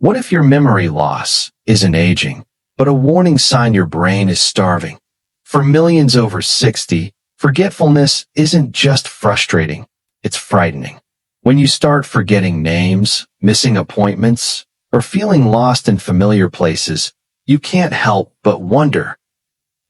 What if your memory loss isn't aging, but a warning sign your brain is starving? For millions over 60, forgetfulness isn't just frustrating, it's frightening. When you start forgetting names, missing appointments, or feeling lost in familiar places, you can't help but wonder,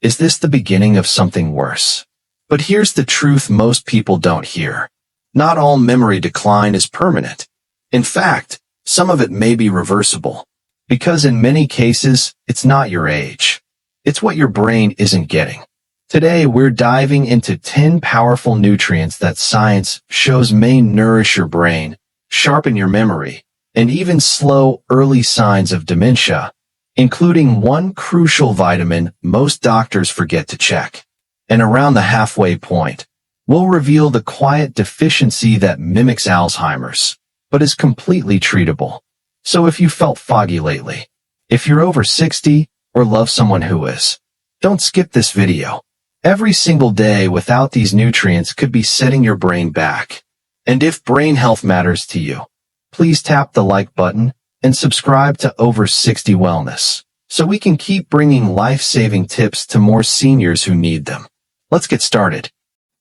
is this the beginning of something worse? But here's the truth most people don't hear. Not all memory decline is permanent. In fact, some of it may be reversible. Because in many cases, it's not your age. It's what your brain isn't getting. Today, we're diving into 10 powerful nutrients that science shows may nourish your brain, sharpen your memory, and even slow early signs of dementia, including one crucial vitamin most doctors forget to check. And around the halfway point, we'll reveal the quiet deficiency that mimics Alzheimer's, but is completely treatable. So if you felt foggy lately, if you're over 60 or love someone who is, don't skip this video. Every single day without these nutrients could be setting your brain back. And if brain health matters to you, please tap the like button and subscribe to Over 60 Wellness, so we can keep bringing life-saving tips to more seniors who need them. Let's get started.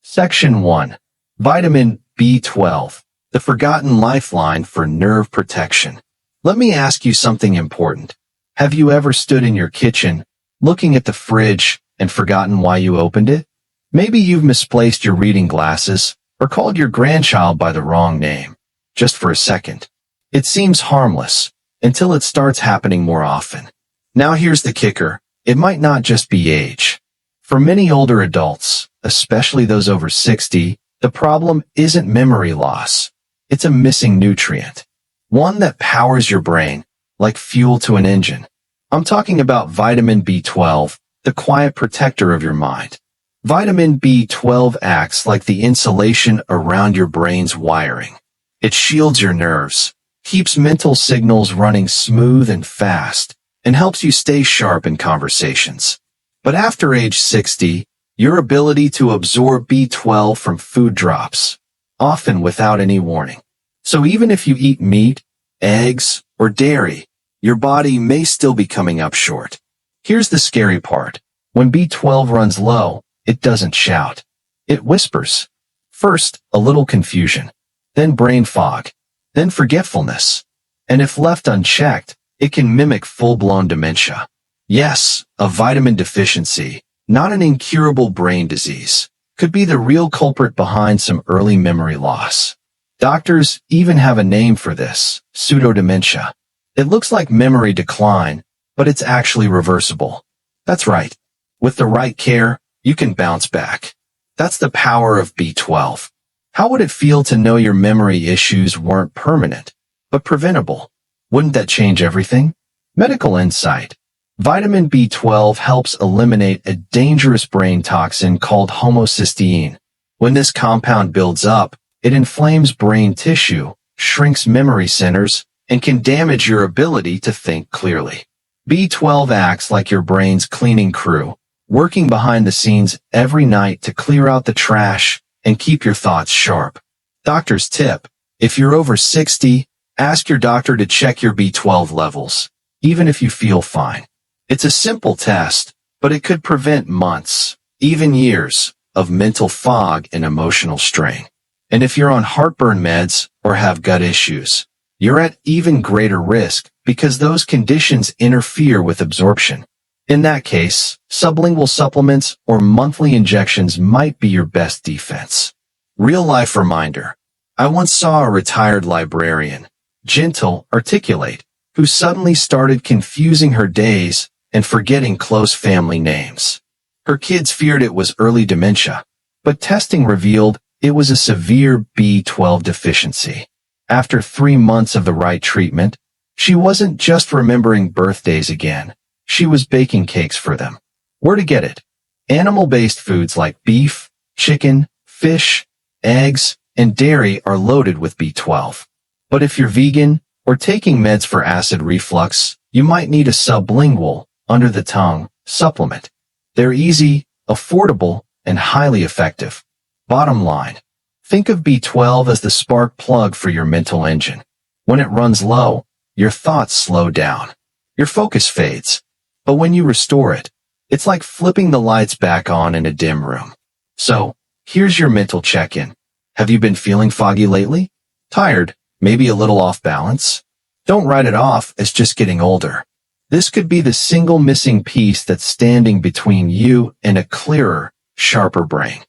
Section 1. Vitamin B12, the forgotten lifeline for nerve protection. Let me ask you something important. Have you ever stood in your kitchen, looking at the fridge, and forgotten why you opened it? Maybe you've misplaced your reading glasses, or called your grandchild by the wrong name. Just for a second. It seems harmless, until it starts happening more often. Now here's the kicker. It might not just be age. For many older adults, especially those over 60, the problem isn't memory loss. It's a missing nutrient. One that powers your brain, like fuel to an engine. I'm talking about vitamin B12, the quiet protector of your mind. Vitamin B12 acts like the insulation around your brain's wiring. It shields your nerves, keeps mental signals running smooth and fast, and helps you stay sharp in conversations. But after age 60, your ability to absorb B12 from food drops, often without any warning. So even if you eat meat, eggs, or dairy, your body may still be coming up short. Here's the scary part. When B12 runs low, it doesn't shout. It whispers. First, a little confusion, then brain fog, then forgetfulness. And if left unchecked, it can mimic full-blown dementia. Yes, a vitamin deficiency, not an incurable brain disease, could be the real culprit behind some early memory loss. Doctors even have a name for this, pseudodementia. It looks like memory decline, but it's actually reversible. That's right. With the right care, you can bounce back. That's the power of B12. How would it feel to know your memory issues weren't permanent, but preventable? Wouldn't that change everything? Medical insight. Vitamin B12 helps eliminate a dangerous brain toxin called homocysteine. When this compound builds up, it inflames brain tissue, shrinks memory centers, and can damage your ability to think clearly. B12 acts like your brain's cleaning crew, working behind the scenes every night to clear out the trash and keep your thoughts sharp. Doctor's tip: if you're over 60, ask your doctor to check your B12 levels, even if you feel fine. It's a simple test, but it could prevent months, even years, of mental fog and emotional strain. And if you're on heartburn meds or have gut issues, you're at even greater risk because those conditions interfere with absorption. In that case, sublingual supplements or monthly injections might be your best defense. Real-life reminder. I once saw a retired librarian, gentle, articulate, who suddenly started confusing her days and forgetting close family names. Her kids feared it was early dementia, but testing revealed it was a severe B12 deficiency. After 3 months of the right treatment, she wasn't just remembering birthdays again. She was baking cakes for them. Where to get it? Animal-based foods like beef, chicken, fish, eggs, and dairy are loaded with B12. But if you're vegan or taking meds for acid reflux, you might need a sublingual, under-the-tongue, supplement. They're easy, affordable, and highly effective. Bottom line. Think of B12 as the spark plug for your mental engine. When it runs low, your thoughts slow down. Your focus fades. But when you restore it, it's like flipping the lights back on in a dim room. So, here's your mental check-in. Have you been feeling foggy lately? Tired? Maybe a little off balance? Don't write it off as just getting older. This could be the single missing piece that's standing between you and a clearer, sharper brain.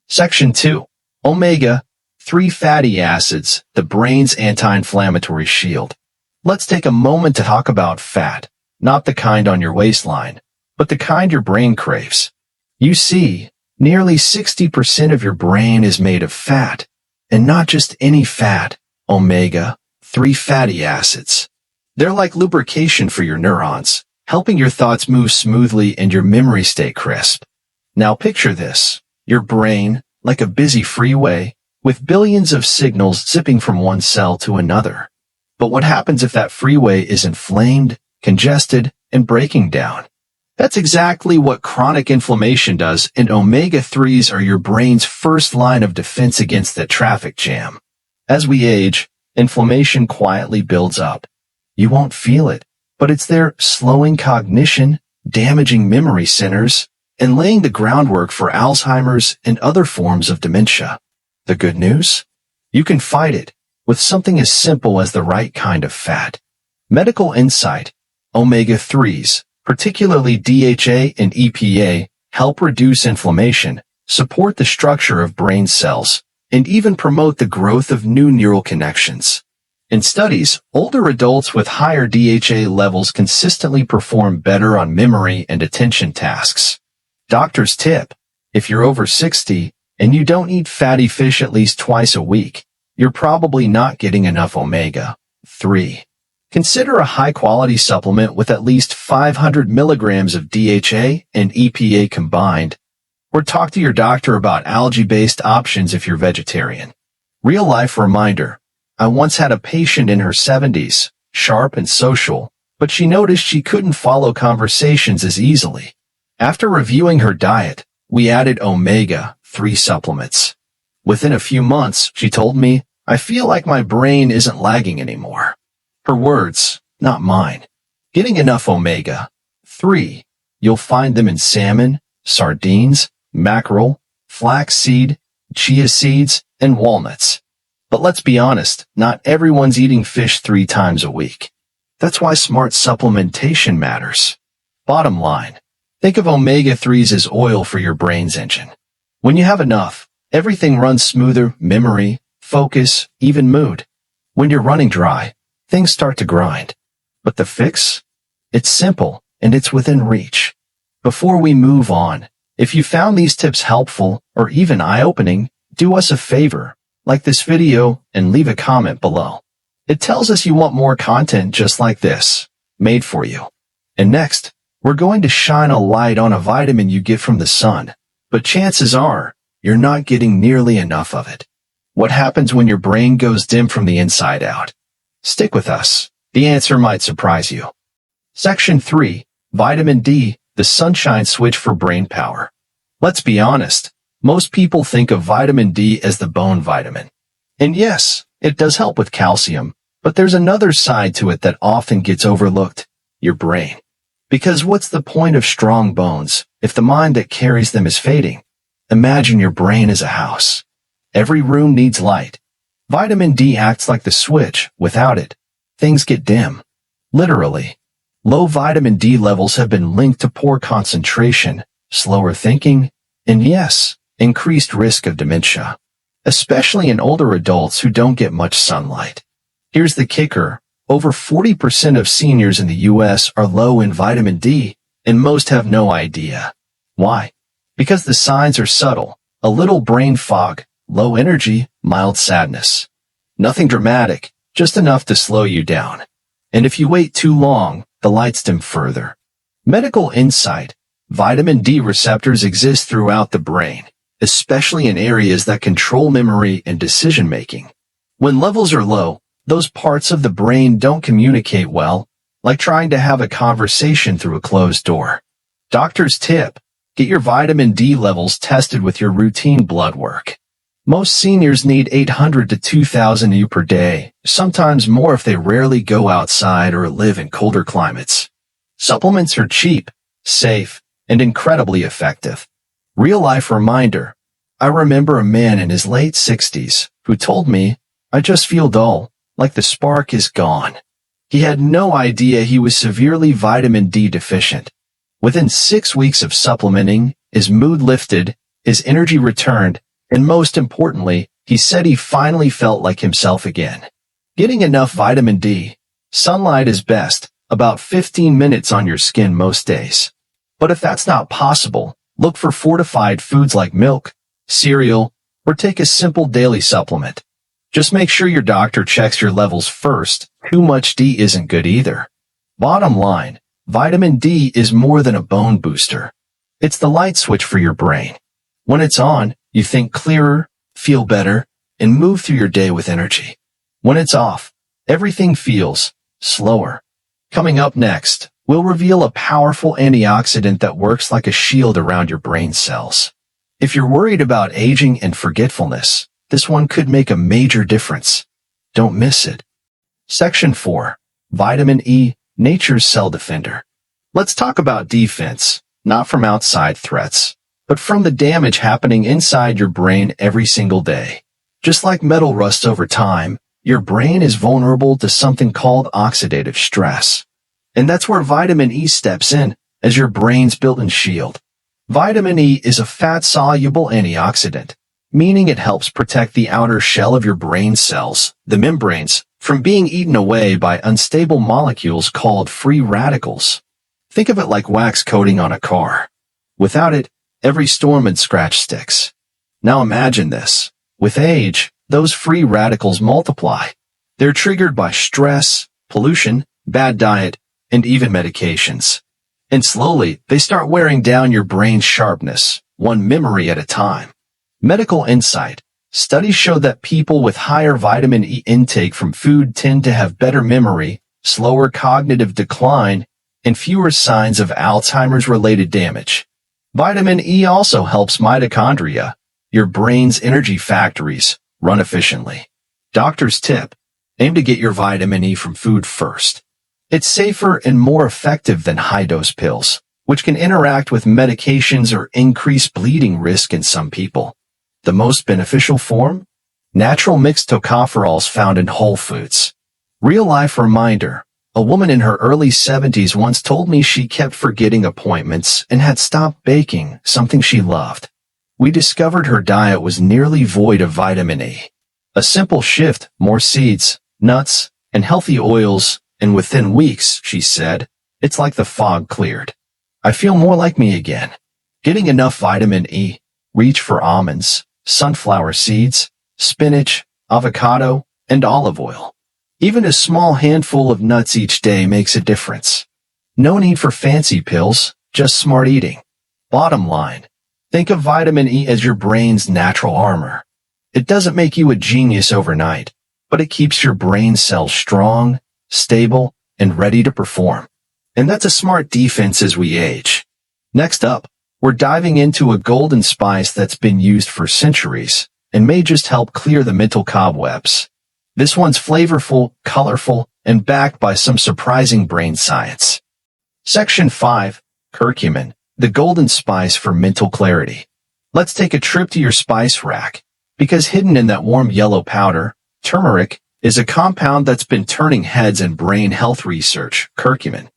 Section 2. Omega-3 fatty acids, the brain's anti-inflammatory shield. Let's take a moment to talk about fat, not the kind on your waistline, but the kind your brain craves. You see, nearly 60% of your brain is made of fat, and not just any fat, omega-3 fatty acids. They're like lubrication for your neurons, helping your thoughts move smoothly and your memory stay crisp. Now picture this, your brain, like a busy freeway, with billions of signals zipping from one cell to another. But what happens if that freeway is inflamed, congested, and breaking down? That's exactly what chronic inflammation does, and omega-3s are your brain's first line of defense against the traffic jam. As we age, inflammation quietly builds up. You won't feel it, but it's there slowing cognition, damaging memory centers, and laying the groundwork for Alzheimer's and other forms of dementia. The good news? You can fight it with something as simple as the right kind of fat. Medical insight: omega-3s, particularly DHA and EPA, help reduce inflammation, support the structure of brain cells, and even promote the growth of new neural connections. In studies, older adults with higher DHA levels consistently perform better on memory and attention tasks. Doctor's tip: if you're over 60 and you don't eat fatty fish at least twice a week, you're probably not getting enough omega-3. Consider a high-quality supplement with at least 500 milligrams of DHA and EPA combined, or talk to your doctor about algae-based options if you're vegetarian. Real-life reminder: I once had a patient in her 70s, sharp and social, but she noticed she couldn't follow conversations as easily. After reviewing her diet, we added omega-3 supplements. Within a few months, she told me, "I feel like my brain isn't lagging anymore." Her words, not mine. Getting enough omega-3. You'll find them in salmon, sardines, mackerel, flaxseed, chia seeds, and walnuts. But let's be honest, not everyone's eating fish 3 times a week. That's why smart supplementation matters. Bottom line, think of omega-3s as oil for your brain's engine. When you have enough, everything runs smoother: memory, focus, even mood. When you're running dry, things start to grind. But the fix? It's simple, and it's within reach. Before we move on, if you found these tips helpful or even eye-opening, do us a favor. Like this video and leave a comment below. It tells us you want more content just like this, made for you. And next, we're going to shine a light on a vitamin you get from the sun, but chances are, you're not getting nearly enough of it. What happens when your brain goes dim from the inside out? Stick with us. The answer might surprise you. Section 3. Vitamin D, the sunshine switch for brain power. Let's be honest. Most people think of vitamin D as the bone vitamin. And yes, it does help with calcium, but there's another side to it that often gets overlooked: your brain. Because what's the point of strong bones if the mind that carries them is fading? Imagine your brain as a house. Every room needs light. Vitamin D acts like the switch. Without it, things get dim. Literally. Low vitamin D levels have been linked to poor concentration, slower thinking, and yes, increased risk of dementia, especially in older adults who don't get much sunlight. Here's the kicker: over 40% of seniors in the US are low in vitamin D, and most have no idea. Why? Because the signs are subtle: a little brain fog, low energy, mild sadness. Nothing dramatic, just enough to slow you down. And if you wait too long, the lights dim further. Medical insight: vitamin D receptors exist throughout the brain, especially in areas that control memory and decision-making. When levels are low, those parts of the brain don't communicate well, like trying to have a conversation through a closed door. Doctor's tip: get your vitamin D levels tested with your routine blood work. Most seniors need 800 to 2,000 IU per day, sometimes more if they rarely go outside or live in colder climates. Supplements are cheap, safe, and incredibly effective. Real-life reminder. I remember a man in his late 60s who told me, "I just feel dull, like the spark is gone." He had no idea he was severely vitamin D deficient. Within 6 weeks of supplementing, his mood lifted, his energy returned, and most importantly, he said he finally felt like himself again. Getting enough vitamin D. Sunlight is best, about 15 minutes on your skin most days. But if that's not possible, look for fortified foods like milk, cereal, or take a simple daily supplement. Just make sure your doctor checks your levels first. Too much D isn't good either. Bottom line, vitamin D is more than a bone booster. It's the light switch for your brain. When it's on, you think clearer, feel better, and move through your day with energy. When it's off, everything feels slower. Coming up next, we'll reveal a powerful antioxidant that works like a shield around your brain cells. If you're worried about aging and forgetfulness, this one could make a major difference. Don't miss it. Section 4. Vitamin E, Nature's Cell Defender. Let's talk about defense, not from outside threats, but from the damage happening inside your brain every single day. Just like metal rusts over time, your brain is vulnerable to something called oxidative stress. And that's where vitamin E steps in as your brain's built-in shield. Vitamin E is a fat-soluble antioxidant, meaning it helps protect the outer shell of your brain cells, the membranes, from being eaten away by unstable molecules called free radicals. Think of it like wax coating on a car. Without it, every storm and scratch sticks. Now imagine this. With age, those free radicals multiply. They're triggered by stress, pollution, bad diet, and even medications. And slowly, they start wearing down your brain's sharpness, one memory at a time. Medical insight. Studies show that people with higher vitamin E intake from food tend to have better memory, slower cognitive decline, and fewer signs of Alzheimer's-related damage. Vitamin E also helps mitochondria, your brain's energy factories, run efficiently. Doctor's tip. Aim to get your vitamin E from food first. It's safer and more effective than high-dose pills, which can interact with medications or increase bleeding risk in some people. The most beneficial form? Natural mixed tocopherols found in Whole Foods. Real-life reminder. A woman in her early 70s once told me she kept forgetting appointments and had stopped baking, something she loved. We discovered her diet was nearly void of vitamin E. A simple shift, more seeds, nuts, and healthy oils, and within weeks, she said, it's like the fog cleared. I feel more like me again. Getting enough vitamin E. Reach for almonds, sunflower seeds, spinach, avocado, and olive oil. Even a small handful of nuts each day makes a difference. No need for fancy pills, just smart eating. Bottom line. Think of vitamin E as your brain's natural armor. It doesn't make you a genius overnight, but it keeps your brain cells strong, stable, and ready to perform. And that's a smart defense as we age. Next up, we're diving into a golden spice that's been used for centuries and may just help clear the mental cobwebs. This one's flavorful, colorful, and backed by some surprising brain science. Section 5. Curcumin, the golden spice for mental clarity. Let's take a trip to your spice rack, because hidden in that warm yellow powder, turmeric, is a compound that's been turning heads in brain health research, curcumin.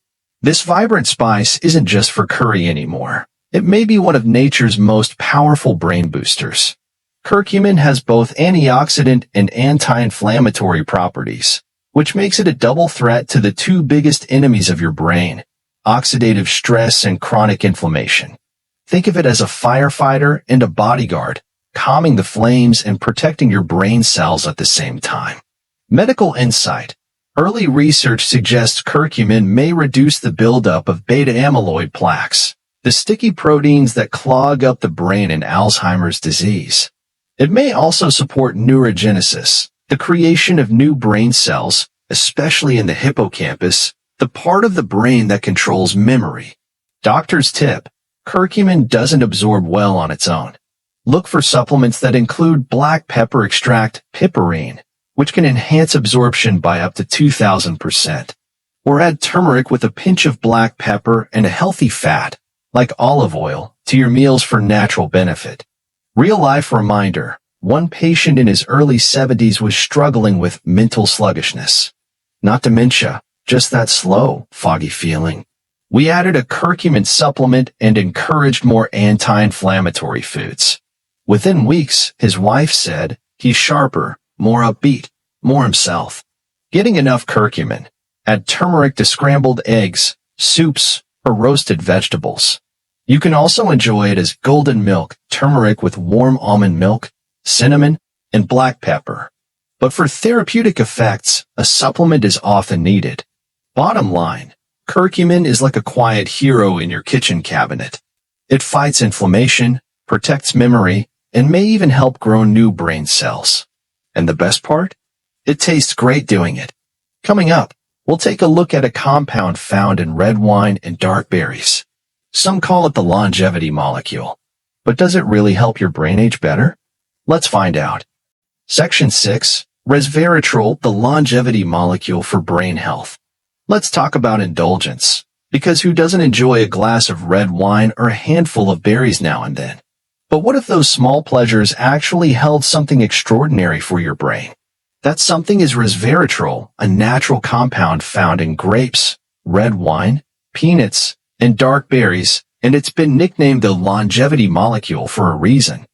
This vibrant spice isn't just for curry anymore. It may be one of nature's most powerful brain boosters. Curcumin has both antioxidant and anti-inflammatory properties, which makes it a double threat to the two biggest enemies of your brain, oxidative stress and chronic inflammation. Think of it as a firefighter and a bodyguard, calming the flames and protecting your brain cells at the same time. Medical insight. Early research suggests curcumin may reduce the buildup of beta-amyloid plaques, the sticky proteins that clog up the brain in Alzheimer's disease. It may also support neurogenesis, the creation of new brain cells, especially in the hippocampus, the part of the brain that controls memory. Doctor's tip. Curcumin doesn't absorb well on its own. Look for supplements that include black pepper extract, piperine, which can enhance absorption by up to 2,000%. Or add turmeric with a pinch of black pepper and a healthy fat, like olive oil, to your meals for natural benefit. Real-life reminder: one patient in his early 70s was struggling with mental sluggishness. Not dementia, just that slow, foggy feeling. We added a curcumin supplement and encouraged more anti-inflammatory foods. Within weeks, his wife said, he's sharper, more upbeat, more himself. Getting enough curcumin. Add turmeric to scrambled eggs, soups, or roasted vegetables. You can also enjoy it as golden milk, turmeric with warm almond milk, cinnamon, and black pepper. But for therapeutic effects, a supplement is often needed. Bottom line, curcumin is like a quiet hero in your kitchen cabinet. It fights inflammation, protects memory, and may even help grow new brain cells. And the best part? It tastes great doing it. Coming up, we'll take a look at a compound found in red wine and dark berries. Some call it the longevity molecule. But does it really help your brain age better? Let's find out. Section 6. Resveratrol, the longevity molecule for brain health. Let's talk about indulgence, because who doesn't enjoy a glass of red wine or a handful of berries now and then? But what if those small pleasures actually held something extraordinary for your brain? That something is resveratrol, a natural compound found in grapes, red wine, peanuts, and dark berries, and it's been nicknamed the longevity molecule for a reason.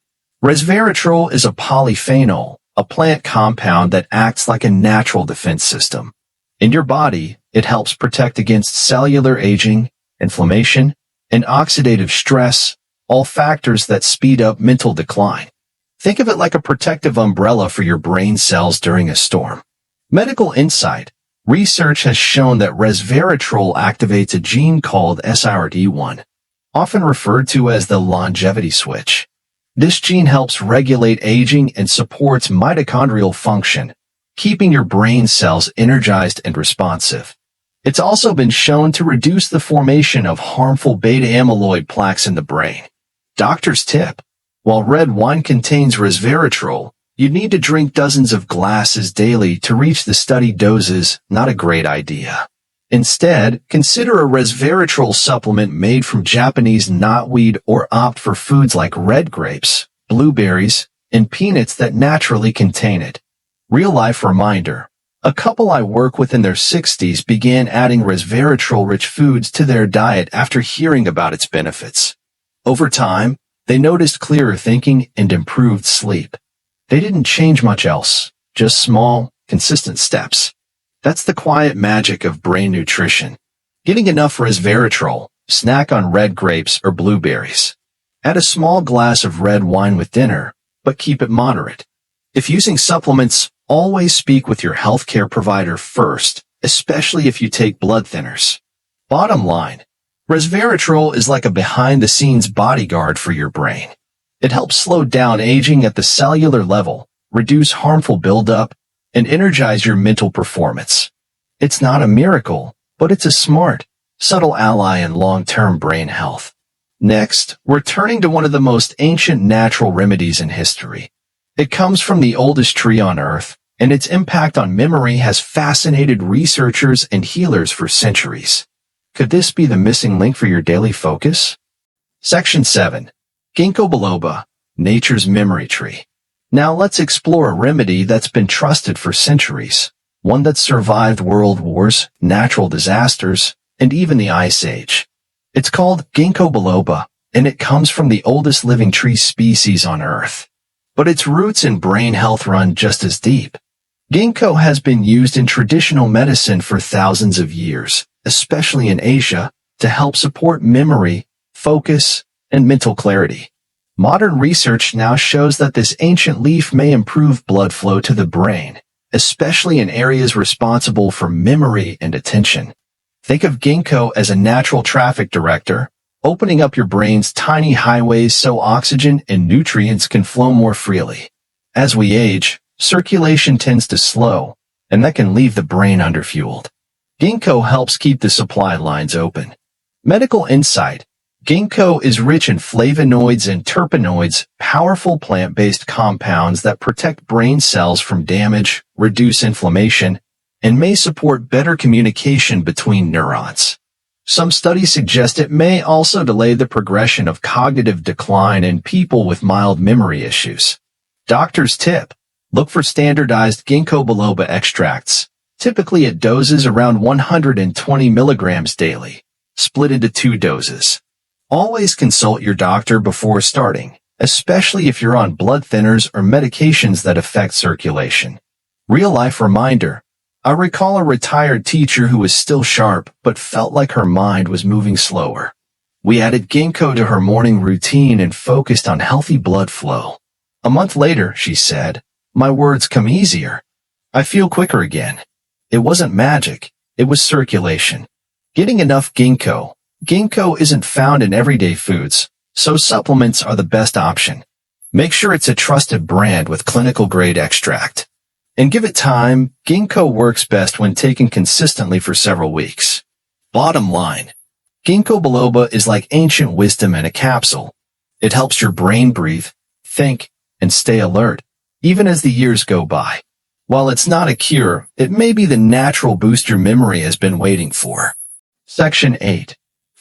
Resveratrol is a polyphenol, a plant compound that acts like a natural defense system. In your body, it helps protect against cellular aging, inflammation, and oxidative stress, all factors that speed up mental decline. Think of it like a protective umbrella for your brain cells during a storm. Medical insight. Research has shown that resveratrol activates a gene called SIRD1, often referred to as the longevity switch. This gene helps regulate aging and supports mitochondrial function, keeping your brain cells energized and responsive. It's also been shown to reduce the formation of harmful beta-amyloid plaques in the brain. Doctor's tip: while red wine contains resveratrol, you need to drink dozens of glasses daily to reach the studied doses. Not a great idea. Instead, consider a resveratrol supplement made from Japanese knotweed or opt for foods like red grapes, blueberries, and peanuts that naturally contain it. Real-life reminder. A couple I work with in their 60s began adding resveratrol-rich foods to their diet after hearing about its benefits. Over time, they noticed clearer thinking and improved sleep. They didn't change much else, just small, consistent steps. That's the quiet magic of brain nutrition. Getting enough resveratrol, snack on red grapes or blueberries. Add a small glass of red wine with dinner, but keep it moderate. If using supplements, always speak with your healthcare provider first, especially if you take blood thinners. Bottom line, resveratrol is like a behind-the-scenes bodyguard for your brain. It helps slow down aging at the cellular level, reduce harmful buildup, and energize your mental performance. It's not a miracle, but it's a smart, subtle ally in long-term brain health. Next, we're turning to one of the most ancient natural remedies in history. It comes from the oldest tree on Earth, and its impact on memory has fascinated researchers and healers for centuries. Could this be the missing link for your daily focus? Section 7. Ginkgo biloba, nature's memory tree. Now let's explore a remedy that's been trusted for centuries, one that survived world wars, natural disasters, and even the Ice Age. It's called Ginkgo biloba, and it comes from the oldest living tree species on Earth. But its roots in brain health run just as deep. Ginkgo has been used in traditional medicine for thousands of years, especially in Asia, to help support memory, focus, and mental clarity. Modern research now shows that this ancient leaf may improve blood flow to the brain, especially in areas responsible for memory and attention. Think of Ginkgo as a natural traffic director, opening up your brain's tiny highways so oxygen and nutrients can flow more freely. As we age, circulation tends to slow, and that can leave the brain underfueled. Ginkgo helps keep the supply lines open. Medical insight. Ginkgo is rich in flavonoids and terpenoids, powerful plant-based compounds that protect brain cells from damage, reduce inflammation, and may support better communication between neurons. Some studies suggest it may also delay the progression of cognitive decline in people with mild memory issues. Doctor's tip: look for standardized Ginkgo biloba extracts, typically at doses around 120 milligrams daily, split into 2 doses. Always consult your doctor before starting, especially if you're on blood thinners or medications that affect circulation. Real-life reminder: I recall a retired teacher who was still sharp but felt like her mind was moving slower. We added Ginkgo to her morning routine and focused on healthy blood flow. A month later, she said, "My words come easier. I feel quicker again." It wasn't magic, it was circulation. Getting enough Ginkgo. Ginkgo isn't found in everyday foods, so supplements are the best option. Make sure it's a trusted brand with clinical-grade extract. And give it time. Ginkgo works best when taken consistently for several weeks. Bottom line: Ginkgo biloba is like ancient wisdom in a capsule. It helps your brain breathe, think, and stay alert, even as the years go by. While it's not a cure, it may be the natural boost your memory has been waiting for. Section 8.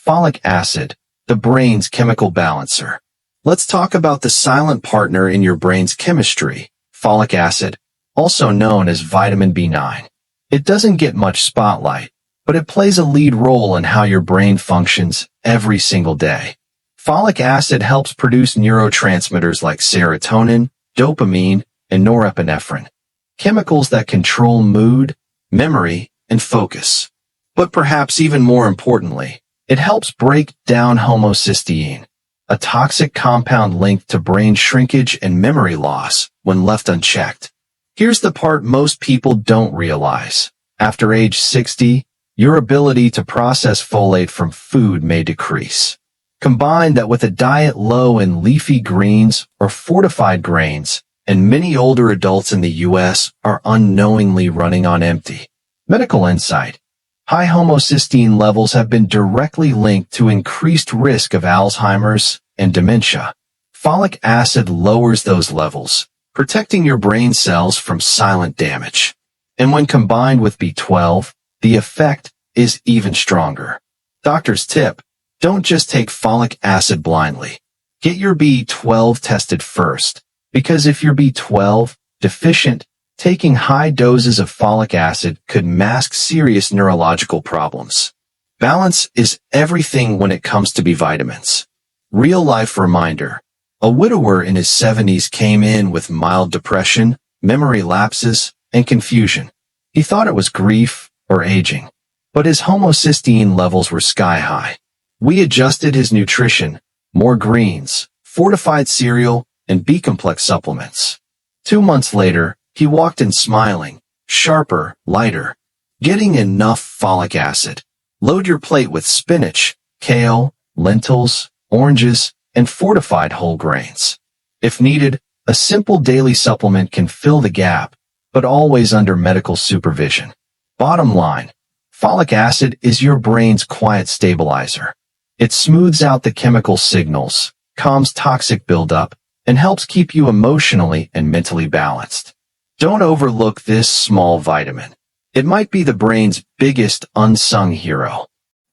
Folic acid, the brain's chemical balancer. Let's talk about the silent partner in your brain's chemistry, folic acid, also known as vitamin B9. It doesn't get much spotlight, but it plays a lead role in how your brain functions every single day. Folic acid helps produce neurotransmitters like serotonin, dopamine, and norepinephrine, chemicals that control mood, memory, and focus. But perhaps even more importantly, it helps break down homocysteine, a toxic compound linked to brain shrinkage and memory loss when left unchecked. Here's the part most people don't realize. After age 60, your ability to process folate from food may decrease. Combine that with a diet low in leafy greens or fortified grains, and many older adults in the U.S. are unknowingly running on empty. Medical insight: high homocysteine levels have been directly linked to increased risk of Alzheimer's and dementia. Folic acid lowers those levels, protecting your brain cells from silent damage. And when combined with B12, the effect is even stronger. Doctor's tip: don't just take folic acid blindly. Get your B12 tested first, because if you're B12 deficient, taking high doses of folic acid could mask serious neurological problems. Balance is everything when it comes to B vitamins. Real-life reminder: a widower in his 70s came in with mild depression, memory lapses, and confusion. He thought it was grief or aging, but his homocysteine levels were sky-high. We adjusted his nutrition: more greens, fortified cereal, and B-complex supplements. 2 months later, he walked in smiling, sharper, lighter. Getting enough folic acid. Load your plate with spinach, kale, lentils, oranges, and fortified whole grains. If needed, a simple daily supplement can fill the gap, but always under medical supervision. Bottom line: folic acid is your brain's quiet stabilizer. It smooths out the chemical signals, calms toxic buildup, and helps keep you emotionally and mentally balanced. Don't overlook this small vitamin. It might be the brain's biggest unsung hero.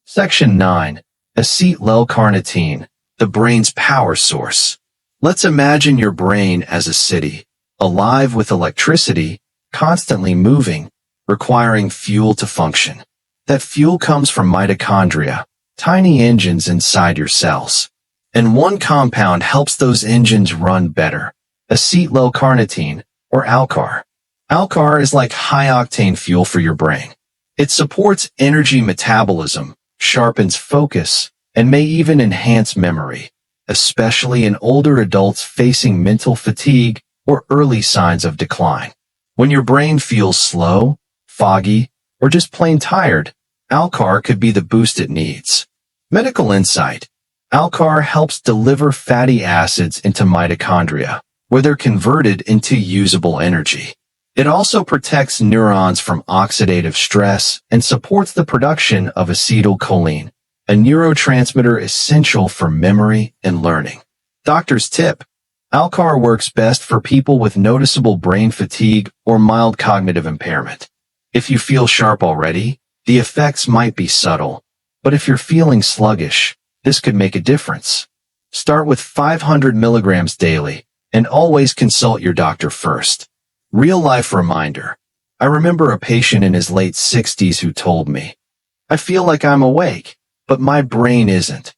Section 9. Acetyl-L-Carnitine, the brain's power source. Let's imagine your brain as a city, alive with electricity, constantly moving, requiring fuel to function. That fuel comes from mitochondria, tiny engines inside your cells. And one compound helps those engines run better: acetyl-L-Carnitine, or ALCAR. ALCAR is like high-octane fuel for your brain. It supports energy metabolism, sharpens focus, and may even enhance memory, especially in older adults facing mental fatigue or early signs of decline. When your brain feels slow, foggy, or just plain tired, ALCAR could be the boost it needs. Medical insight: ALCAR helps deliver fatty acids into mitochondria, where they're converted into usable energy. It also protects neurons from oxidative stress and supports the production of acetylcholine, a neurotransmitter essential for memory and learning. Doctor's tip: Alcar works best for people with noticeable brain fatigue or mild cognitive impairment. If you feel sharp already, the effects might be subtle, but if you're feeling sluggish, this could make a difference. Start with 500 milligrams daily, and always consult your doctor first. Real-life reminder: I remember a patient in his late 60s who told me, "I feel like I'm awake, but my brain isn't."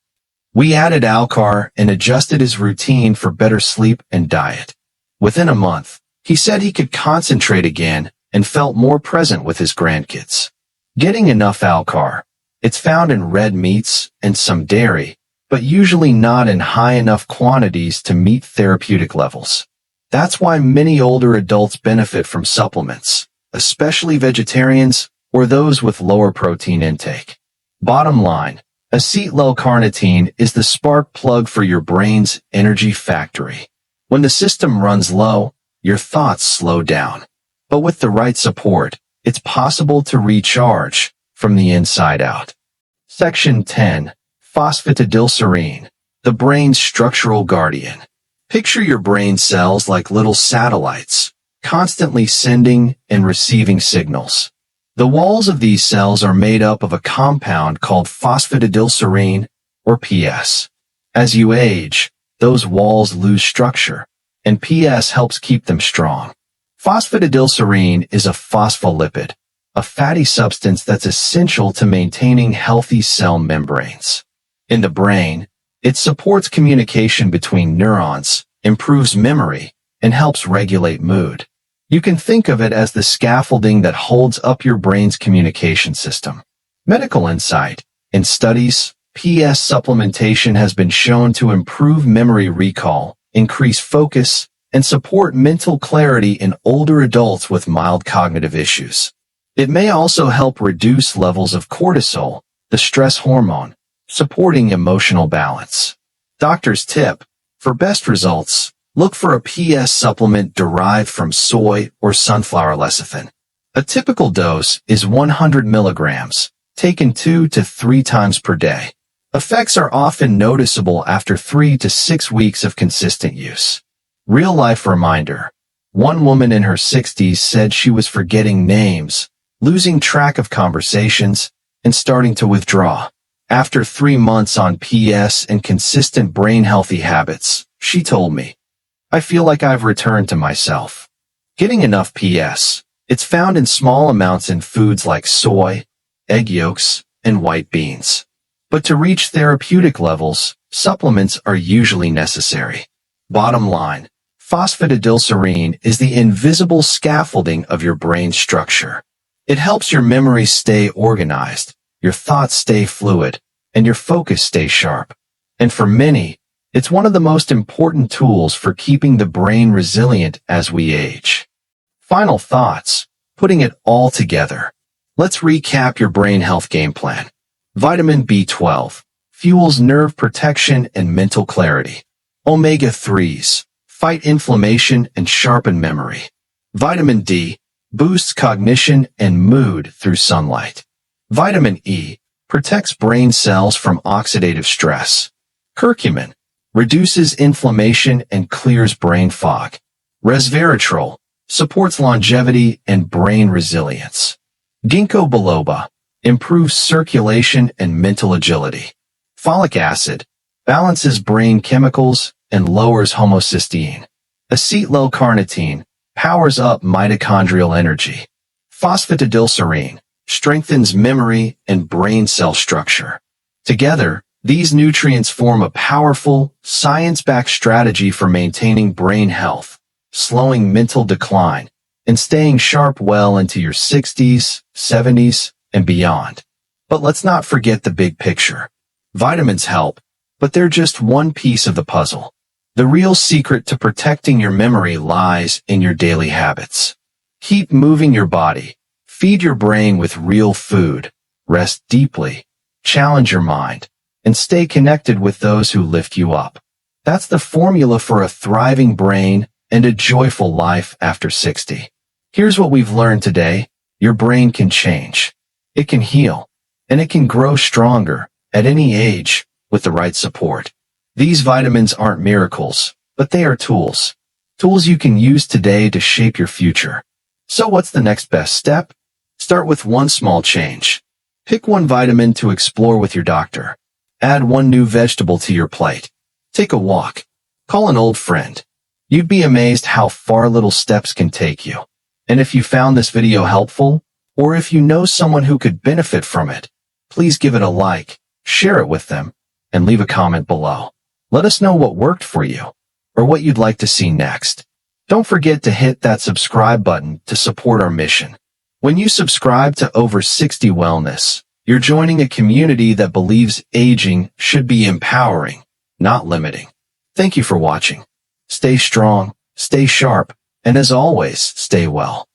We added Alcar and adjusted his routine for better sleep and diet. Within a month, he said he could concentrate again and felt more present with his grandkids. Getting enough Alcar: it's found in red meats and some dairy, but usually not in high enough quantities to meet therapeutic levels. That's why many older adults benefit from supplements, especially vegetarians or those with lower protein intake. Bottom line: Acetyl-L-Carnitine is the spark plug for your brain's energy factory. When the system runs low, your thoughts slow down. But with the right support, it's possible to recharge from the inside out. Section 10. Phosphatidylserine, the brain's structural guardian. Picture your brain cells like little satellites, constantly sending and receiving signals. The walls of these cells are made up of a compound called phosphatidylserine, or PS. As you age, those walls lose structure, and PS helps keep them strong. Phosphatidylserine is a phospholipid, a fatty substance that's essential to maintaining healthy cell membranes. In the brain, it supports communication between neurons, improves memory, and helps regulate mood. You can think of it as the scaffolding that holds up your brain's communication system. Medical insight: in studies, PS supplementation has been shown to improve memory recall, increase focus, and support mental clarity in older adults with mild cognitive issues. It may also help reduce levels of cortisol, the stress hormone, supporting emotional balance. Doctor's tip: for best results, look for a PS supplement derived from soy or sunflower lecithin. A typical dose is 100 milligrams, taken 2 to 3 times per day. Effects are often noticeable after 3 to 6 weeks of consistent use. Real-life reminder: one woman in her 60s said she was forgetting names, losing track of conversations, and starting to withdraw. After 3 months on PS and consistent brain-healthy habits, she told me, "I feel like I've returned to myself." Getting enough PS: it's found in small amounts in foods like soy, egg yolks, and white beans. But to reach therapeutic levels, supplements are usually necessary. Bottom line: phosphatidylserine is the invisible scaffolding of your brain structure. It helps your memory stay organized, your thoughts stay fluid, and your focus stay sharp. And for many, it's one of the most important tools for keeping the brain resilient as we age. Final thoughts: putting it all together. Let's recap your brain health game plan. Vitamin B12 fuels nerve protection and mental clarity. Omega-3s fight inflammation and sharpen memory. Vitamin D boosts cognition and mood through sunlight. Vitamin E protects brain cells from oxidative stress. Curcumin reduces inflammation and clears brain fog. Resveratrol supports longevity and brain resilience. Ginkgo biloba improves circulation and mental agility. Folic acid balances brain chemicals and lowers homocysteine. Acetyl-L-Carnitine powers up mitochondrial energy. Phosphatidylserine strengthens memory and brain cell structure. Together, these nutrients form a powerful, science-backed strategy for maintaining brain health, slowing mental decline, and staying sharp well into your 60s, 70s, and beyond. But let's not forget the big picture. Vitamins help, but they're just one piece of the puzzle. The real secret to protecting your memory lies in your daily habits. Keep moving your body, feed your brain with real food, rest deeply, challenge your mind, and stay connected with those who lift you up. That's the formula for a thriving brain and a joyful life after 60. Here's what we've learned today: your brain can change, it can heal, and it can grow stronger at any age, with the right support. These vitamins aren't miracles, but they are tools. Tools you can use today to shape your future. So what's the next best step? Start with one small change. Pick one vitamin to explore with your doctor. Add one new vegetable to your plate. Take a walk. Call an old friend. You'd be amazed how far little steps can take you. And if you found this video helpful, or if you know someone who could benefit from it, please give it a like, share it with them, and leave a comment below. Let us know what worked for you, or what you'd like to see next. Don't forget to hit that subscribe button to support our mission. When you subscribe to Over 60 Wellness, you're joining a community that believes aging should be empowering, not limiting. Thank you for watching. Stay strong, stay sharp, and as always, stay well.